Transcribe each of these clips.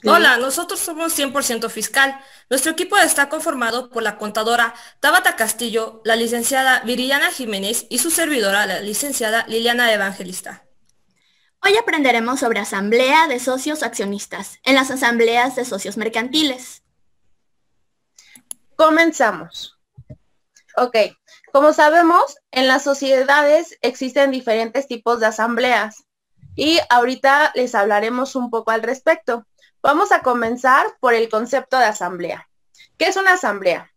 Sí. Hola, nosotros somos 100% fiscal. Nuestro equipo está conformado por la contadora Tabata Castillo, la licenciada Viridiana Jiménez y su servidora, la licenciada Liliana Evangelista. Hoy aprenderemos sobre asamblea de socios accionistas en las asambleas de socios mercantiles. Comenzamos. Ok, como sabemos, en las sociedades existen diferentes tipos de asambleas y ahorita les hablaremos un poco al respecto. Vamos a comenzar por el concepto de asamblea. ¿Qué es una asamblea?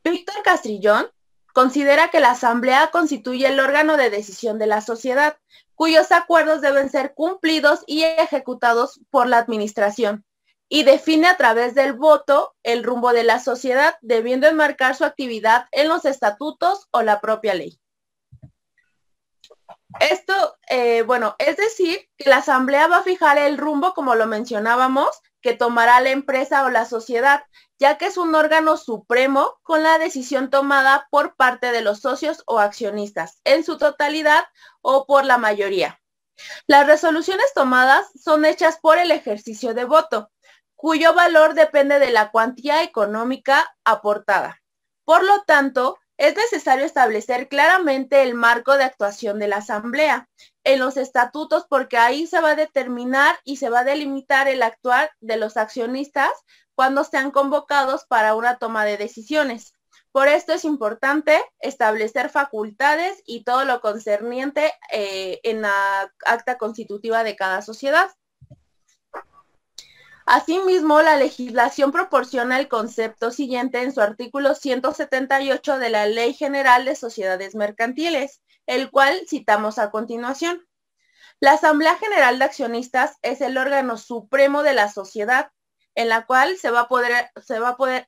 Víctor Castrillón considera que la asamblea constituye el órgano de decisión de la sociedad, cuyos acuerdos deben ser cumplidos y ejecutados por la administración, y define a través del voto el rumbo de la sociedad, debiendo enmarcar su actividad en los estatutos o la propia ley. Esto, es decir, que la asamblea va a fijar el rumbo, como lo mencionábamos, que tomará la empresa o la sociedad, ya que es un órgano supremo con la decisión tomada por parte de los socios o accionistas, en su totalidad o por la mayoría. Las resoluciones tomadas son hechas por el ejercicio de voto, cuyo valor depende de la cuantía económica aportada. Por lo tanto, es necesario establecer claramente el marco de actuación de la Asamblea en los estatutos, porque ahí se va a determinar y se va a delimitar el actuar de los accionistas cuando sean convocados para una toma de decisiones. Por esto es importante establecer facultades y todo lo concerniente en la acta constitutiva de cada sociedad. Asimismo, la legislación proporciona el concepto siguiente en su artículo 178 de la Ley General de Sociedades Mercantiles, el cual citamos a continuación. La Asamblea General de Accionistas es el órgano supremo de la sociedad, en la cual se va a poder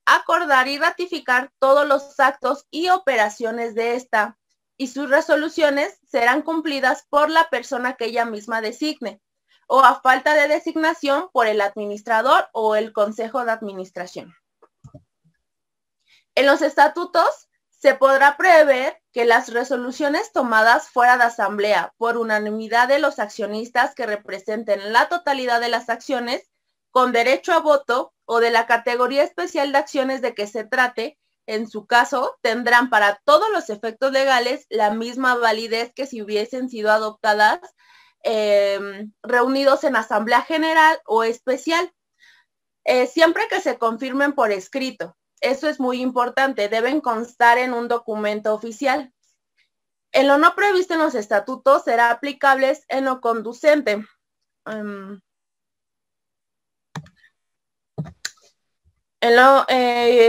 acordar y ratificar todos los actos y operaciones de esta, y sus resoluciones serán cumplidas por la persona que ella misma designe, o a falta de designación por el administrador o el consejo de administración. En los estatutos se podrá prever que las resoluciones tomadas fuera de asamblea por unanimidad de los accionistas que representen la totalidad de las acciones con derecho a voto o de la categoría especial de acciones de que se trate, en su caso, tendrán para todos los efectos legales la misma validez que si hubiesen sido adoptadas reunidos en asamblea general o especial, siempre que se confirmen por escrito. Eso es muy importante, deben constar en un documento oficial. En lo no previsto en los estatutos será aplicables en lo conducente. En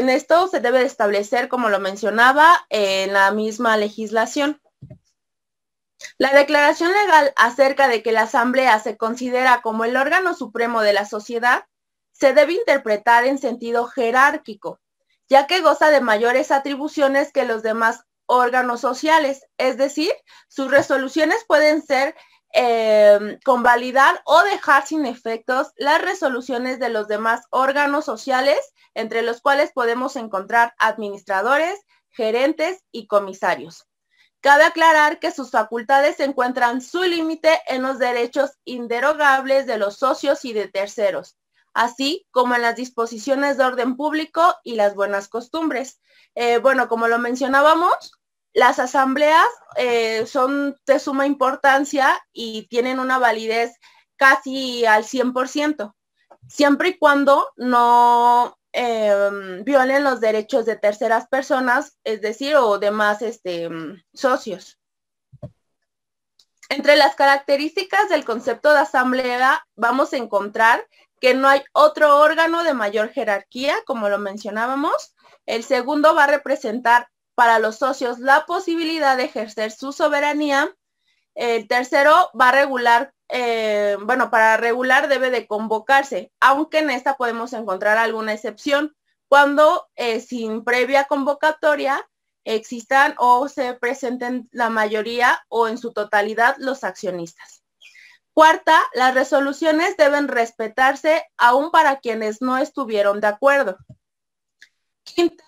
esto se debe establecer, como lo mencionaba, en la misma legislación. La declaración legal acerca de que la asamblea se considera como el órgano supremo de la sociedad se debe interpretar en sentido jerárquico, ya que goza de mayores atribuciones que los demás órganos sociales, es decir, sus resoluciones pueden ser convalidar o dejar sin efectos las resoluciones de los demás órganos sociales, entre los cuales podemos encontrar administradores, gerentes y comisarios. Cabe aclarar que sus facultades encuentran su límite en los derechos inderogables de los socios y de terceros, así como en las disposiciones de orden público y las buenas costumbres. Como lo mencionábamos, las asambleas son de suma importancia y tienen una validez casi al 100%, siempre y cuando no violen los derechos de terceras personas, es decir, o demás socios. Entre las características del concepto de asamblea vamos a encontrar que no hay otro órgano de mayor jerarquía, como lo mencionábamos. El segundo va a representar para los socios la posibilidad de ejercer su soberanía. El tercero va a regular, para regular debe de convocarse, aunque en esta podemos encontrar alguna excepción, cuando sin previa convocatoria existan o se presenten la mayoría o en su totalidad los accionistas. Cuarta, las resoluciones deben respetarse aún para quienes no estuvieron de acuerdo. Quinta,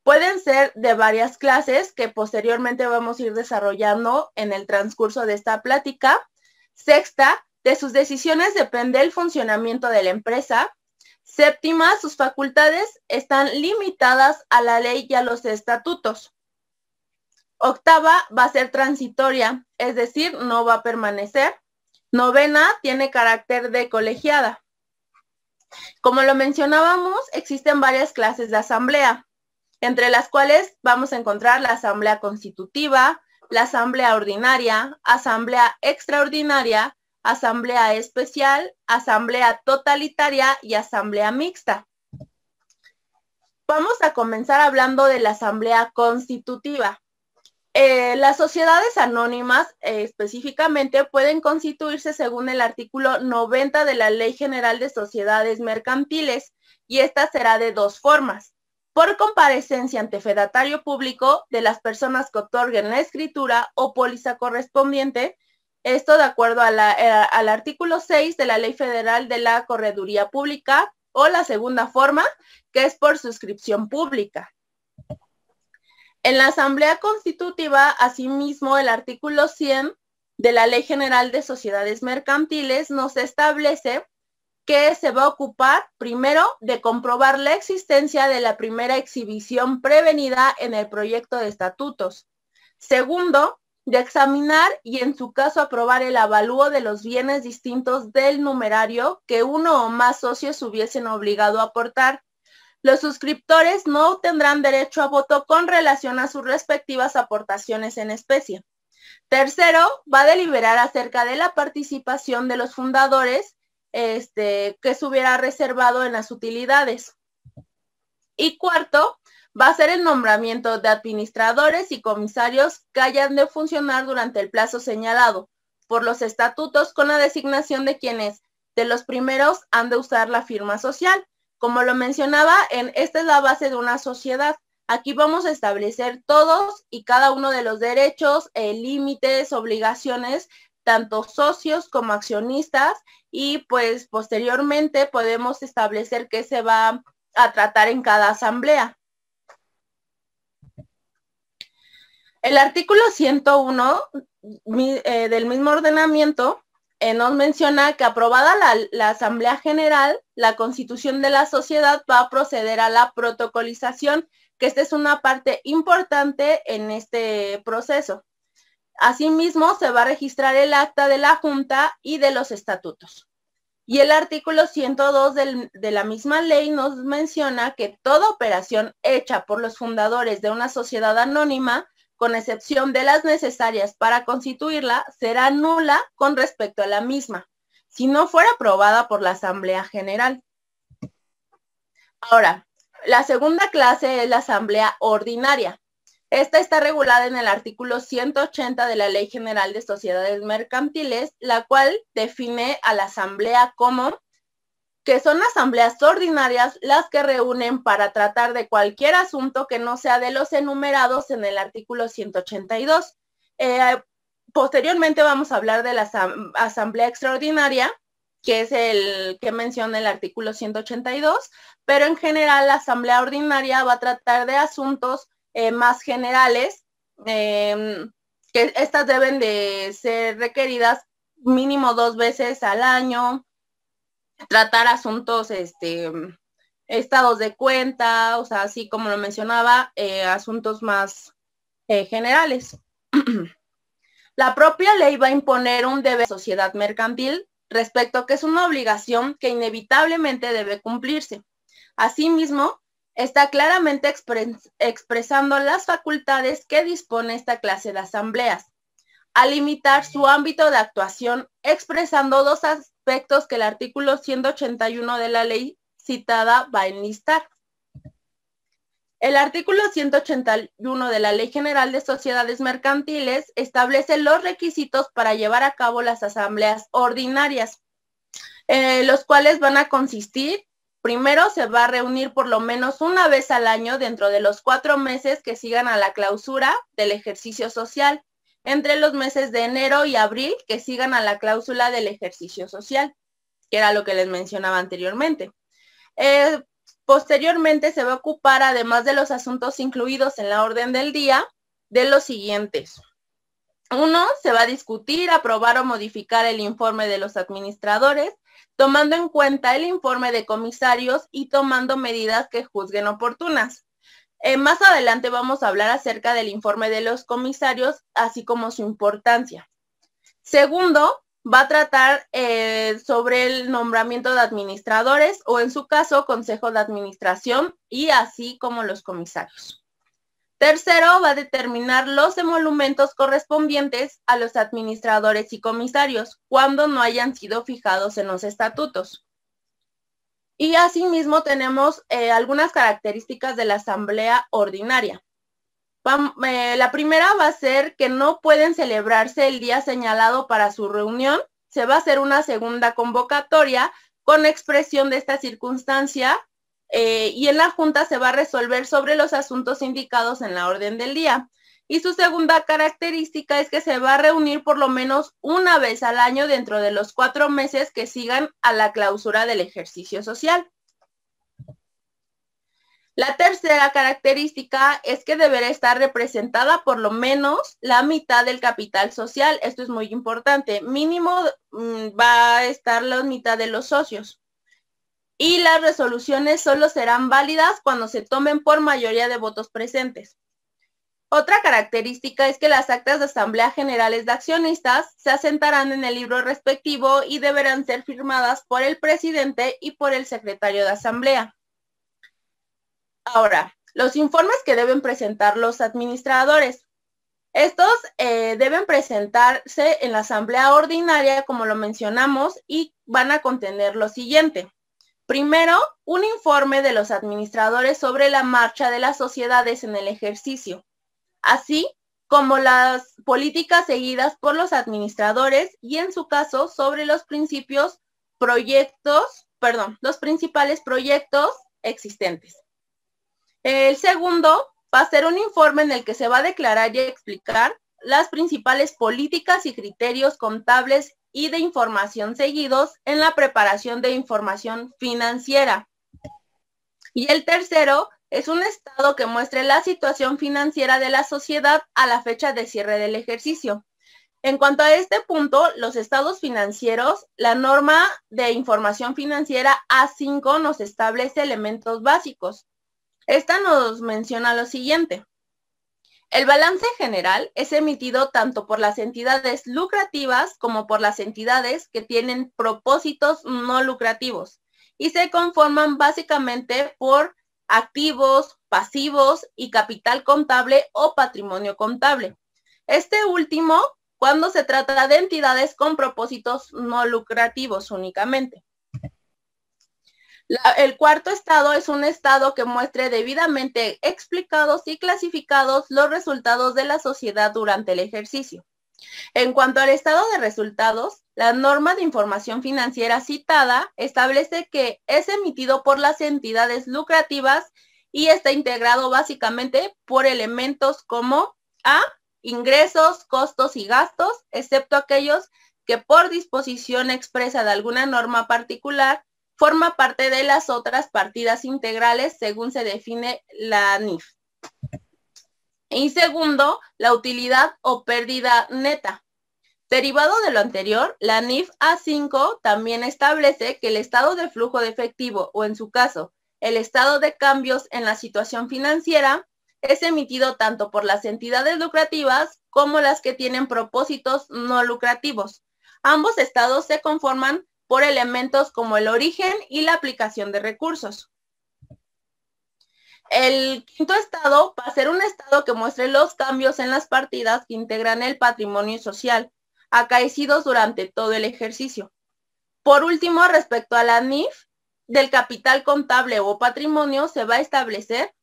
pueden ser de varias clases que posteriormente vamos a ir desarrollando en el transcurso de esta plática. Sexta, de sus decisiones depende el funcionamiento de la empresa. Séptima, sus facultades están limitadas a la ley y a los estatutos. Octava, va a ser transitoria, es decir, no va a permanecer. Novena, tiene carácter de colegiada. Como lo mencionábamos, existen varias clases de asamblea, entre las cuales vamos a encontrar la asamblea constitutiva, la asamblea ordinaria, asamblea extraordinaria, asamblea especial, asamblea totalitaria y asamblea mixta. Vamos a comenzar hablando de la asamblea constitutiva. Las sociedades anónimas específicamente pueden constituirse según el artículo 90 de la Ley General de Sociedades Mercantiles, y esta será de dos formas: por comparecencia ante fedatario público de las personas que otorguen la escritura o póliza correspondiente, esto de acuerdo al artículo 6 de la Ley Federal de la Correduría Pública, o la segunda forma, que es por suscripción pública. En la Asamblea Constitutiva, asimismo, el artículo 100 de la Ley General de Sociedades Mercantiles nos establece que se va a ocupar, primero, de comprobar la existencia de la primera exhibición prevenida en el proyecto de estatutos. Segundo, de examinar y en su caso aprobar el avalúo de los bienes distintos del numerario que uno o más socios hubiesen obligado a aportar. Los suscriptores no tendrán derecho a voto con relación a sus respectivas aportaciones en especie. Tercero, va a deliberar acerca de la participación de los fundadores que se hubiera reservado en las utilidades. Y cuarto, va a ser el nombramiento de administradores y comisarios que hayan de funcionar durante el plazo señalado por los estatutos, con la designación de quienes de los primeros han de usar la firma social. Como lo mencionaba, esta es la base de una sociedad. Aquí vamos a establecer todos y cada uno de los derechos, límites, obligaciones, tanto socios como accionistas, y pues posteriormente podemos establecer qué se va a tratar en cada asamblea. El artículo 101 del mismo ordenamiento nos menciona que aprobada la Asamblea General, la constitución de la sociedad va a proceder a la protocolización, que esta es una parte importante en este proceso. Asimismo, se va a registrar el acta de la Junta y de los estatutos. Y el artículo 102 de la misma ley nos menciona que toda operación hecha por los fundadores de una sociedad anónima, con excepción de las necesarias para constituirla, será nula con respecto a la misma, si no fuera aprobada por la Asamblea General. Ahora, la segunda clase es la Asamblea Ordinaria. Esta está regulada en el artículo 180 de la Ley General de Sociedades Mercantiles, la cual define a la Asamblea como que son asambleas ordinarias las que reúnen para tratar de cualquier asunto que no sea de los enumerados en el artículo 182. Posteriormente vamos a hablar de la asamblea extraordinaria, que es el que menciona el artículo 182, pero en general la asamblea ordinaria va a tratar de asuntos más generales, que estas deben de ser requeridas mínimo 2 veces al año, tratar asuntos, estados de cuenta, o sea, así como lo mencionaba, asuntos más generales. La propia ley va a imponer un deber a la sociedad mercantil respecto a que es una obligación que inevitablemente debe cumplirse. Asimismo, está claramente expresando las facultades que dispone esta clase de asambleas, a limitar su ámbito de actuación, expresando dos aspectos que el artículo 181 de la ley citada va a enlistar. El artículo 181 de la Ley General de Sociedades Mercantiles establece los requisitos para llevar a cabo las asambleas ordinarias, los cuales van a consistir: primero, se va a reunir por lo menos una vez al año dentro de los 4 meses que sigan a la clausura del ejercicio social, entre los meses de enero y abril que sigan a la cláusula del ejercicio social, que era lo que les mencionaba anteriormente. Posteriormente se va a ocupar, además de los asuntos incluidos en la orden del día, de los siguientes. 1, se va a discutir, aprobar o modificar el informe de los administradores, tomando en cuenta el informe de comisarios y tomando medidas que juzguen oportunas. Más adelante vamos a hablar acerca del informe de los comisarios, así como su importancia. Segundo, va a tratar sobre el nombramiento de administradores o en su caso, consejo de administración y así como los comisarios. Tercero, va a determinar los emolumentos correspondientes a los administradores y comisarios cuando no hayan sido fijados en los estatutos. Y asimismo tenemos algunas características de la asamblea ordinaria. La primera va a ser que no pueden celebrarse el día señalado para su reunión. Se va a hacer una segunda convocatoria con expresión de esta circunstancia y en la junta se va a resolver sobre los asuntos indicados en la orden del día. Y su segunda característica es que se va a reunir por lo menos una vez al año dentro de los 4 meses que sigan a la clausura del ejercicio social. La tercera característica es que deberá estar representada por lo menos la mitad del capital social. Esto es muy importante. Mínimo va a estar la mitad de los socios. Y las resoluciones solo serán válidas cuando se tomen por mayoría de votos presentes. Otra característica es que las actas de asamblea generales de accionistas se asentarán en el libro respectivo y deberán ser firmadas por el presidente y por el secretario de asamblea. Ahora, los informes que deben presentar los administradores. Estos deben presentarse en la asamblea ordinaria, como lo mencionamos, y van a contener lo siguiente. Primero, un informe de los administradores sobre la marcha de las sociedades en el ejercicio, así como las políticas seguidas por los administradores y en su caso sobre los principales proyectos existentes. El segundo va a ser un informe en el que se va a declarar y explicar las principales políticas y criterios contables y de información seguidos en la preparación de información financiera. Y el tercero es un estado que muestre la situación financiera de la sociedad a la fecha de cierre del ejercicio. En cuanto a este punto, los estados financieros, la norma de información financiera A5 nos establece elementos básicos. Esta nos menciona lo siguiente. El balance general es emitido tanto por las entidades lucrativas como por las entidades que tienen propósitos no lucrativos y se conforman básicamente por activos, pasivos y capital contable o patrimonio contable. Este último cuando se trata de entidades con propósitos no lucrativos únicamente. El cuarto estado es un estado que muestre debidamente explicados y clasificados los resultados de la sociedad durante el ejercicio. En cuanto al estado de resultados, la norma de información financiera citada establece que es emitido por las entidades lucrativas y está integrado básicamente por elementos como A, ingresos, costos y gastos, excepto aquellos que por disposición expresa de alguna norma particular forma parte de las otras partidas integrales según se define la NIF. Y segundo, la utilidad o pérdida neta. Derivado de lo anterior, la NIF A5 también establece que el estado de flujo de efectivo o en su caso, el estado de cambios en la situación financiera es emitido tanto por las entidades lucrativas como las que tienen propósitos no lucrativos. Ambos estados se conforman por elementos como el origen y la aplicación de recursos. El quinto estado va a ser un estado que muestre los cambios en las partidas que integran el patrimonio social, acaecidos durante todo el ejercicio. Por último, respecto a la NIF, del capital contable o patrimonio, se va a establecer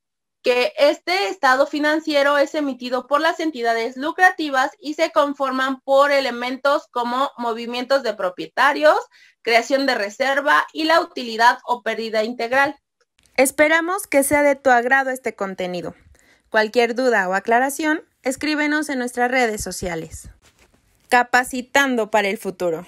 que este estado financiero es emitido por las entidades lucrativas y se conforman por elementos como movimientos de propietarios, creación de reserva y la utilidad o pérdida integral. Esperamos que sea de tu agrado este contenido. Cualquier duda o aclaración, escríbenos en nuestras redes sociales. Capacitando para el futuro.